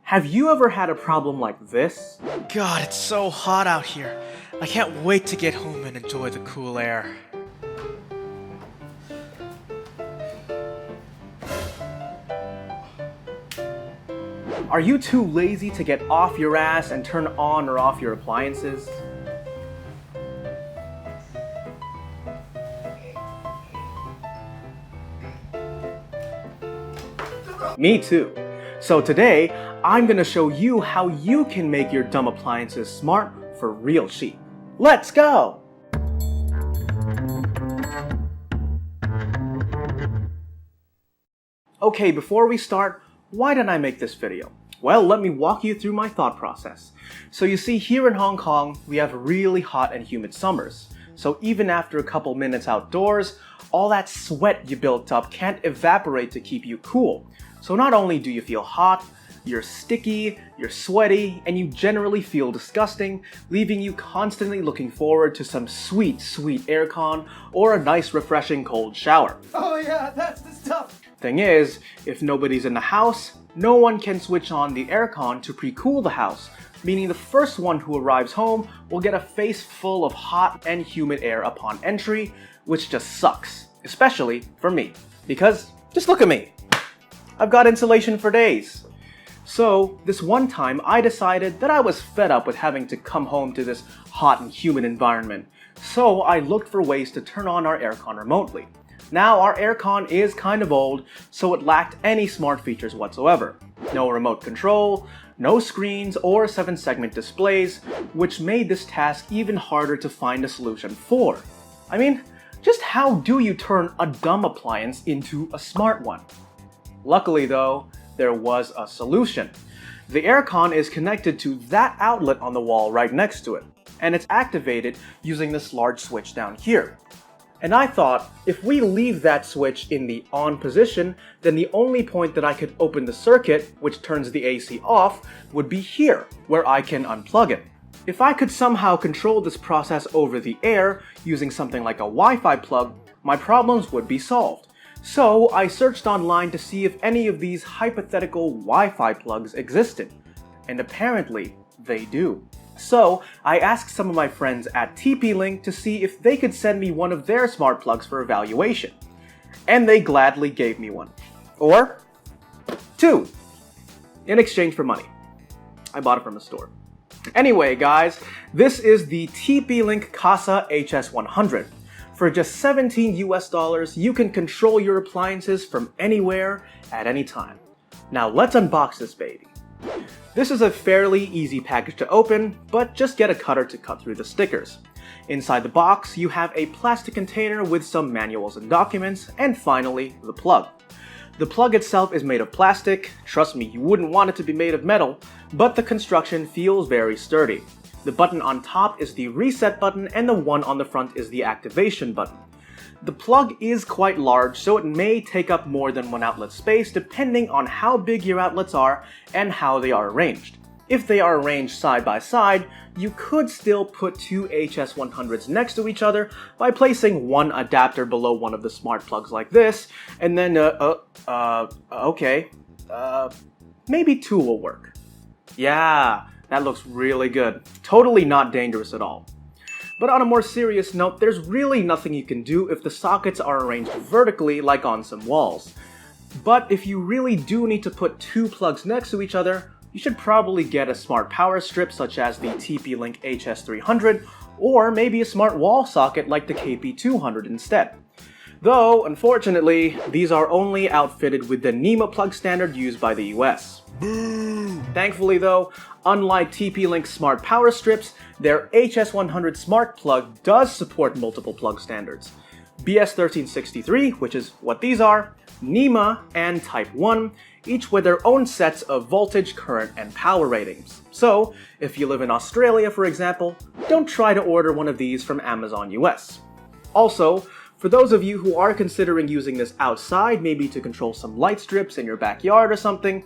Have you ever had a problem like this? God, it's so hot out here. I can't wait to get home and enjoy the cool air. Are you too lazy to get off your ass and turn on or off your appliances? Me too. So today, I'm gonna show you how you can make your dumb appliances smart for real cheap. Let's go! Okay, before we start, why did I make this video? Well, let me walk you through my thought process. So you see, here in Hong Kong, we have really hot and humid summers. So even after a couple minutes outdoors, all that sweat you built up can't evaporate to keep you cool. So not only do you feel hot, you're sticky, you're sweaty, and you generally feel disgusting, leaving you constantly looking forward to some sweet, sweet aircon or a nice refreshing cold shower. Oh yeah, that's the stuff! Thing is, if nobody's in the house, no one can switch on the aircon to pre-cool the house, meaning the first one who arrives home will get a face full of hot and humid air upon entry, which just sucks, especially for me. Because, just look at me. I've got insulation for days. So, this one time I decided that I was fed up with having to come home to this hot and humid environment. So I looked for ways to turn on our aircon remotely. Now our aircon is kind of old, so it lacked any smart features whatsoever. No remote control, no screens or 7-segment displays, which made this task even harder to find a solution for. I mean, just how do you turn a dumb appliance into a smart one? Luckily though, there was a solution. The aircon is connected to that outlet on the wall right next to it, and it's activated using this large switch down here. And I thought, if we leave that switch in the on position, then the only point that I could open the circuit, which turns the AC off, would be here, where I can unplug it. If I could somehow control this process over the air, using something like a Wi-Fi plug, my problems would be solved. So I searched online to see if any of these hypothetical Wi-Fi plugs existed. And apparently, they do. So I asked some of my friends at TP-Link to see if they could send me one of their smart plugs for evaluation. And they gladly gave me one. Or 2. In exchange for money. I bought it from a store. Anyway guys, this is the TP-Link Kasa HS100. For just $17 US, you can control your appliances from anywhere at any time. Now let's unbox this baby. This is a fairly easy package to open, but just get a cutter to cut through the stickers. Inside the box, you have a plastic container with some manuals and documents, and finally, the plug. The plug itself is made of plastic. Trust me, you wouldn't want it to be made of metal, but the construction feels very sturdy. The button on top is the reset button, and the one on the front is the activation button. The plug is quite large, so it may take up more than one outlet space depending on how big your outlets are and how they are arranged. If they are arranged side by side, you could still put 2 HS100s next to each other by placing one adapter below one of the smart plugs like this, and then, maybe 2 will work. Yeah, that looks really good. Totally not dangerous at all. But on a more serious note, there's really nothing you can do if the sockets are arranged vertically like on some walls. But if you really do need to put 2 plugs next to each other, you should probably get a smart power strip such as the TP-Link HS100, or maybe a smart wall socket like the KP200 instead. Though, unfortunately, these are only outfitted with the NEMA plug standard used by the US. Thankfully though, unlike TP-Link smart power strips, their HS100 smart plug does support multiple plug standards. BS1363, which is what these are, NEMA, and Type 1, each with their own sets of voltage, current, and power ratings. So, if you live in Australia for example, don't try to order one of these from Amazon US. Also, for those of you who are considering using this outside, maybe to control some light strips in your backyard or something,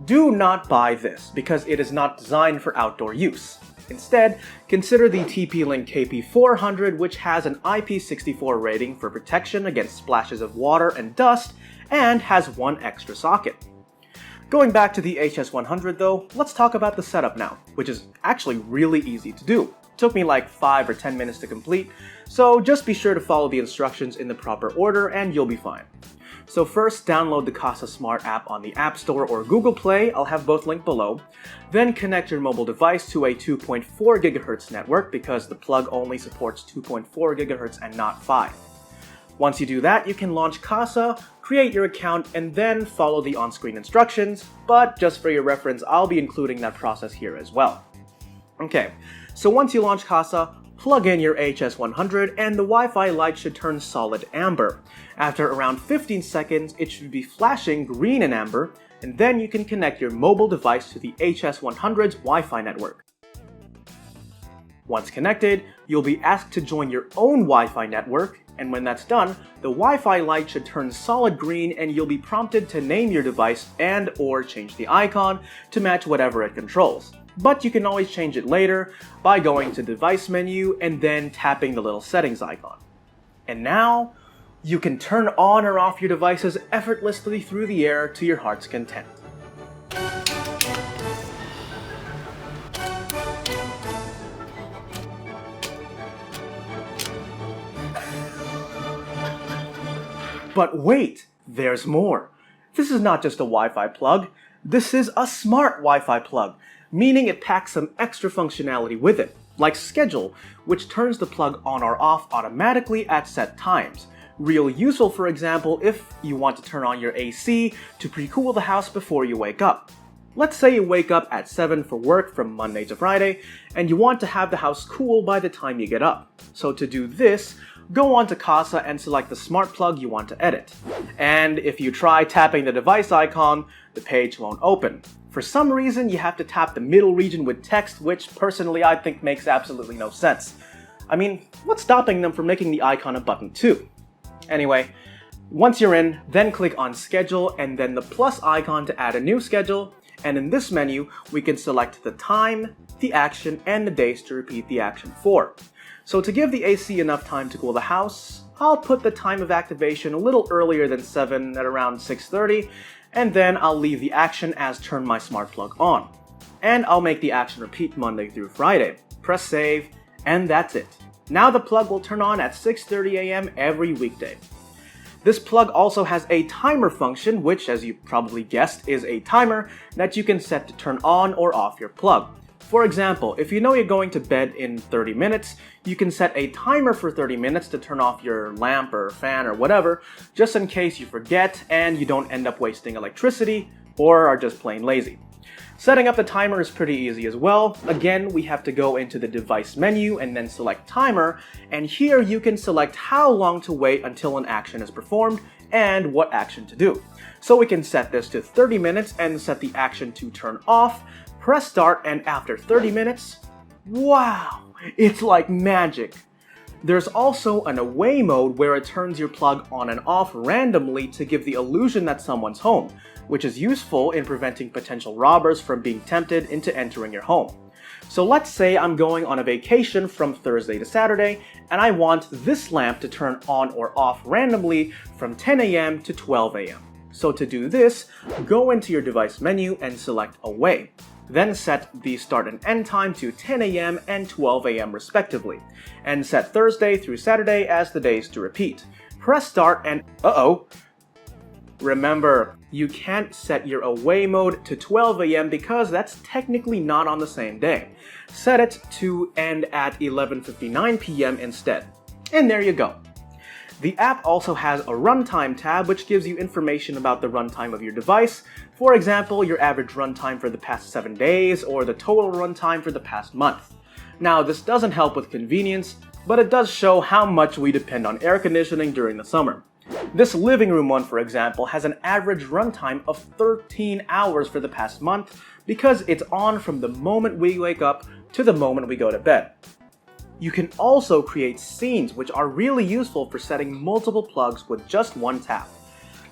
do not buy this because it is not designed for outdoor use. Instead, consider the TP-Link KP400, which has an IP64 rating for protection against splashes of water and dust, and has one extra socket. Going back to the HS100 though, let's talk about the setup now, which is actually really easy to do. It took me like 5 or 10 minutes to complete, so just be sure to follow the instructions in the proper order and you'll be fine. So first, download the Kasa Smart App on the App Store or Google Play, I'll have both linked below. Then connect your mobile device to a 2.4 GHz network because the plug only supports 2.4 GHz and not 5. Once you do that, you can launch Kasa, create your account, and then follow the on-screen instructions, but just for your reference, I'll be including that process here as well. Okay, so once you launch Kasa, plug in your HS100 and the Wi-Fi light should turn solid amber. After around 15 seconds, it should be flashing green and amber, and then you can connect your mobile device to the HS100's Wi-Fi network. Once connected, you'll be asked to join your own Wi-Fi network, and when that's done, the Wi-Fi light should turn solid green and you'll be prompted to name your device and/or change the icon to match whatever it controls. But you can always change it later by going to Device menu and then tapping the little settings icon. And now, you can turn on or off your devices effortlessly through the air to your heart's content. But wait, there's more. This is not just a Wi-Fi plug, this is a smart Wi-Fi plug, meaning it packs some extra functionality with it, like Schedule, which turns the plug on or off automatically at set times. Real useful, for example, if you want to turn on your AC to pre-cool the house before you wake up. Let's say you wake up at 7 for work from Monday to Friday, and you want to have the house cool by the time you get up. So to do this, go on to Kasa and select the smart plug you want to edit. And if you try tapping the device icon, the page won't open. For some reason, you have to tap the middle region with text, which personally I think makes absolutely no sense. I mean, what's stopping them from making the icon a button too? Anyway, once you're in, then click on Schedule and then the plus icon to add a new schedule, and in this menu, we can select the time, the action, and the days to repeat the action for. So to give the AC enough time to cool the house, I'll put the time of activation a little earlier than 7 at around 6:30, and then I'll leave the action as turn my smart plug on. And I'll make the action repeat Monday through Friday. Press save, and that's it. Now the plug will turn on at 6:30 AM every weekday. This plug also has a timer function, which, as you probably guessed, is a timer that you can set to turn on or off your plug. For example, if you know you're going to bed in 30 minutes, you can set a timer for 30 minutes to turn off your lamp or fan or whatever, just in case you forget and you don't end up wasting electricity or are just plain lazy. Setting up the timer is pretty easy as well. Again, we have to go into the device menu and then select timer, and here you can select how long to wait until an action is performed and what action to do. So we can set this to 30 minutes and set the action to turn off, press start, and after 30 minutes, wow, it's like magic. There's also an away mode where it turns your plug on and off randomly to give the illusion that someone's home, which is useful in preventing potential robbers from being tempted into entering your home. So let's say I'm going on a vacation from Thursday to Saturday, and I want this lamp to turn on or off randomly from 10 AM to 12 AM. So to do this, go into your device menu and select Away. Then set the start and end time to 10 AM and 12 AM respectively, and set Thursday through Saturday as the days to repeat. Press start and remember, you can't set your away mode to 12 AM because that's technically not on the same day. Set it to end at 11:59 PM instead. And there you go. The app also has a runtime tab which gives you information about the runtime of your device. For example, your average runtime for the past 7 days or the total runtime for the past month. Now, this doesn't help with convenience, but it does show how much we depend on air conditioning during the summer. This living room one, for example, has an average runtime of 13 hours for the past month because it's on from the moment we wake up to the moment we go to bed. You can also create scenes which are really useful for setting multiple plugs with just one tap.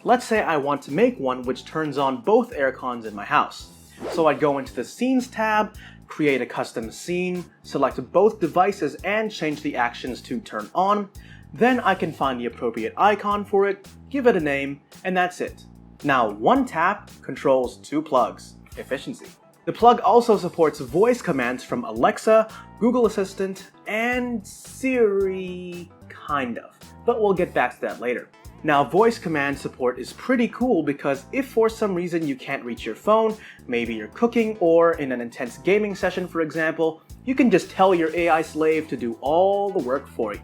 Let's say I want to make one which turns on both air cons in my house. So I'd go into the Scenes tab, create a custom scene, select both devices and change the actions to turn on. Then I can find the appropriate icon for it, give it a name, and that's it. Now, one tap controls two plugs. Efficiency. The plug also supports voice commands from Alexa, Google Assistant, and Siri, kind of. But we'll get back to that later. Now, voice command support is pretty cool because if for some reason you can't reach your phone, maybe you're cooking or in an intense gaming session for example, you can just tell your AI slave to do all the work for you.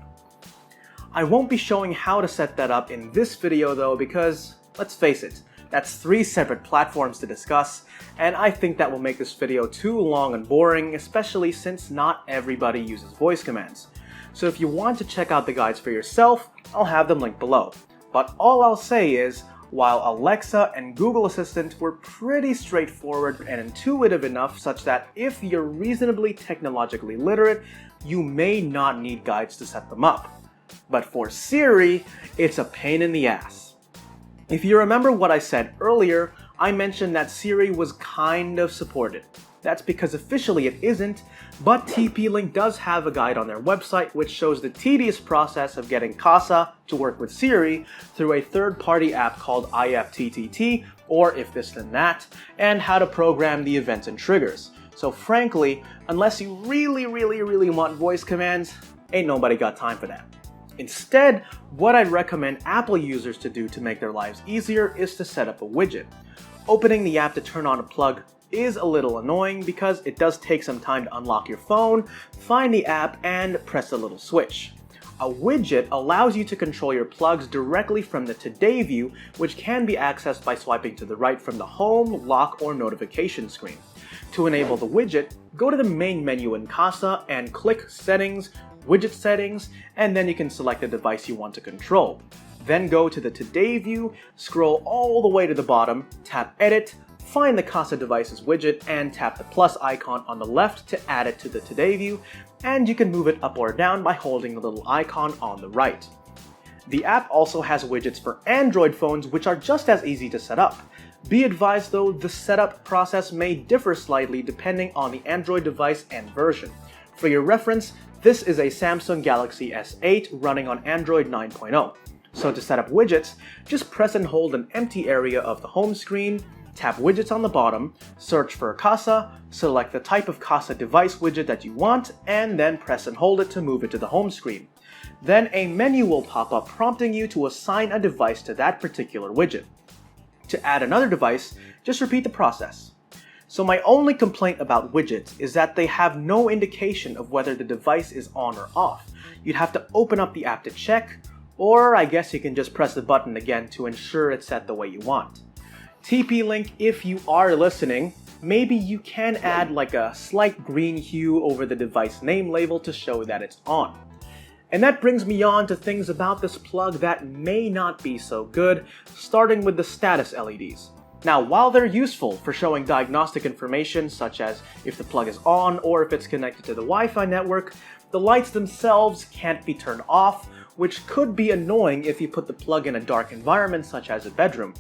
I won't be showing how to set that up in this video though because, let's face it, that's 3 separate platforms to discuss, and I think that will make this video too long and boring, especially since not everybody uses voice commands. So if you want to check out the guides for yourself, I'll have them linked below. But all I'll say is, while Alexa and Google Assistant were pretty straightforward and intuitive enough such that if you're reasonably technologically literate, you may not need guides to set them up. But for Siri, it's a pain in the ass. If you remember what I said earlier, I mentioned that Siri was kind of supported. That's because officially it isn't, but TP-Link does have a guide on their website which shows the tedious process of getting Kasa to work with Siri through a third-party app called IFTTT, or If This Then That, and how to program the events and triggers. So frankly, unless you really want voice commands, ain't nobody got time for that. Instead, what I'd recommend Apple users to do to make their lives easier is to set up a widget. Opening the app to turn on a plug is a little annoying because it does take some time to unlock your phone, find the app, and press a little switch. A widget allows you to control your plugs directly from the Today view, which can be accessed by swiping to the right from the home, lock, or notification screen. To enable the widget, go to the main menu in Kasa and click Settings, Widget Settings, and then you can select the device you want to control. Then go to the Today view, scroll all the way to the bottom, tap Edit, find the Kasa devices widget, and tap the plus icon on the left to add it to the Today view, and you can move it up or down by holding the little icon on the right. The app also has widgets for Android phones which are just as easy to set up. Be advised though, the setup process may differ slightly depending on the Android device and version. For your reference, this is a Samsung Galaxy S8 running on Android 9.0. So to set up widgets, just press and hold an empty area of the home screen, tap Widgets on the bottom, search for Kasa, select the type of Kasa device widget that you want, and then press and hold it to move it to the home screen. Then a menu will pop up prompting you to assign a device to that particular widget. To add another device, just repeat the process. So my only complaint about widgets is that they have no indication of whether the device is on or off. You'd have to open up the app to check, or I guess you can just press the button again to ensure it's set the way you want. TP-Link, if you are listening, maybe you can add like a slight green hue over the device name label to show that it's on. And that brings me on to things about this plug that may not be so good, starting with the status LEDs. Now, while they're useful for showing diagnostic information such as if the plug is on or if it's connected to the Wi-Fi network, the lights themselves can't be turned off, which could be annoying if you put the plug in a dark environment such as a bedroom.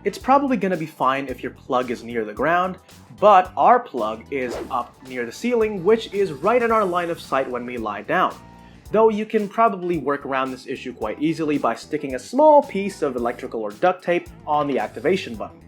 It's probably going to be fine if your plug is near the ground, but our plug is up near the ceiling, which is right in our line of sight when we lie down. Though you can probably work around this issue quite easily by sticking a small piece of electrical or duct tape on the activation button.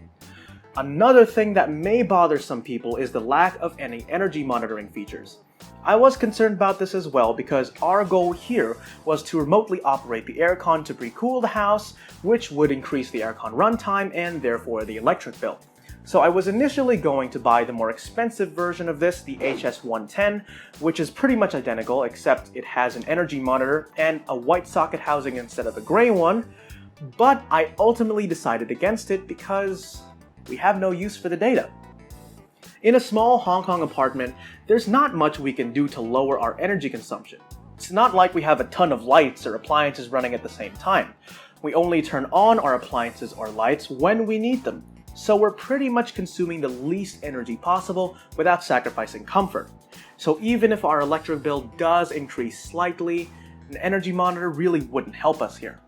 Another thing that may bother some people is the lack of any energy monitoring features. I was concerned about this as well because our goal here was to remotely operate the aircon to pre-cool the house, which would increase the aircon runtime and therefore the electric bill. So I was initially going to buy the more expensive version of this, the HS110, which is pretty much identical except it has an energy monitor and a white socket housing instead of a gray one, but I ultimately decided against it because we have no use for the data. In a small Hong Kong apartment, there's not much we can do to lower our energy consumption. It's not like we have a ton of lights or appliances running at the same time. We only turn on our appliances or lights when we need them. So we're pretty much consuming the least energy possible without sacrificing comfort. So even if our electric bill does increase slightly, an energy monitor really wouldn't help us here.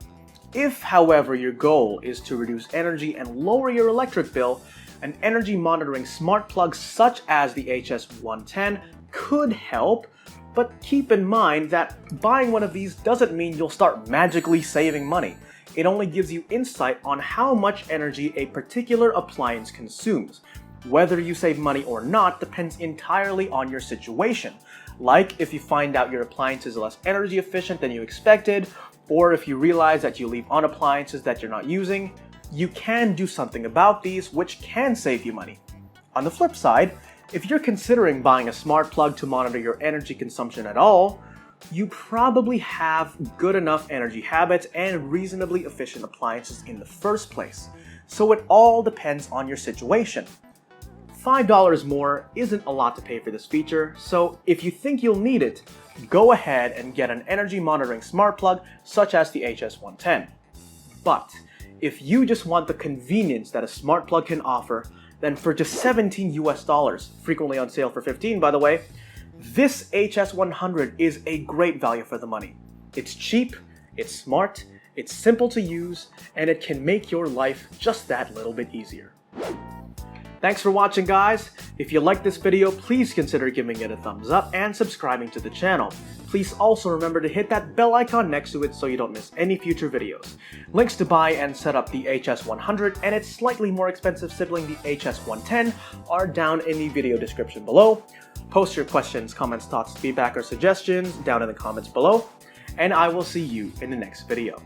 If, however, your goal is to reduce energy and lower your electric bill, an energy monitoring smart plug such as the HS110 could help, but keep in mind that buying one of these doesn't mean you'll start magically saving money. It only gives you insight on how much energy a particular appliance consumes. Whether you save money or not depends entirely on your situation. Like if you find out your appliance is less energy efficient than you expected, or if you realize that you leave on appliances that you're not using, you can do something about these, which can save you money. On the flip side, if you're considering buying a smart plug to monitor your energy consumption at all, you probably have good enough energy habits and reasonably efficient appliances in the first place. So it all depends on your situation. $5 more isn't a lot to pay for this feature, so if you think you'll need it, go ahead and get an energy monitoring smart plug such as the HS110. But if you just want the convenience that a smart plug can offer, then for just $17 frequently on sale for $15 by the way, this HS100 is a great value for the money. It's cheap, it's smart, it's simple to use, and it can make your life just that little bit easier. Thanks for watching, guys. If you liked this video, please consider giving it a thumbs up and subscribing to the channel. Please also remember to hit that bell icon next to it so you don't miss any future videos. Links to buy and set up the HS100 and its slightly more expensive sibling, the HS110, are down in the video description below. Post your questions, comments, thoughts, feedback, or suggestions down in the comments below, and I will see you in the next video.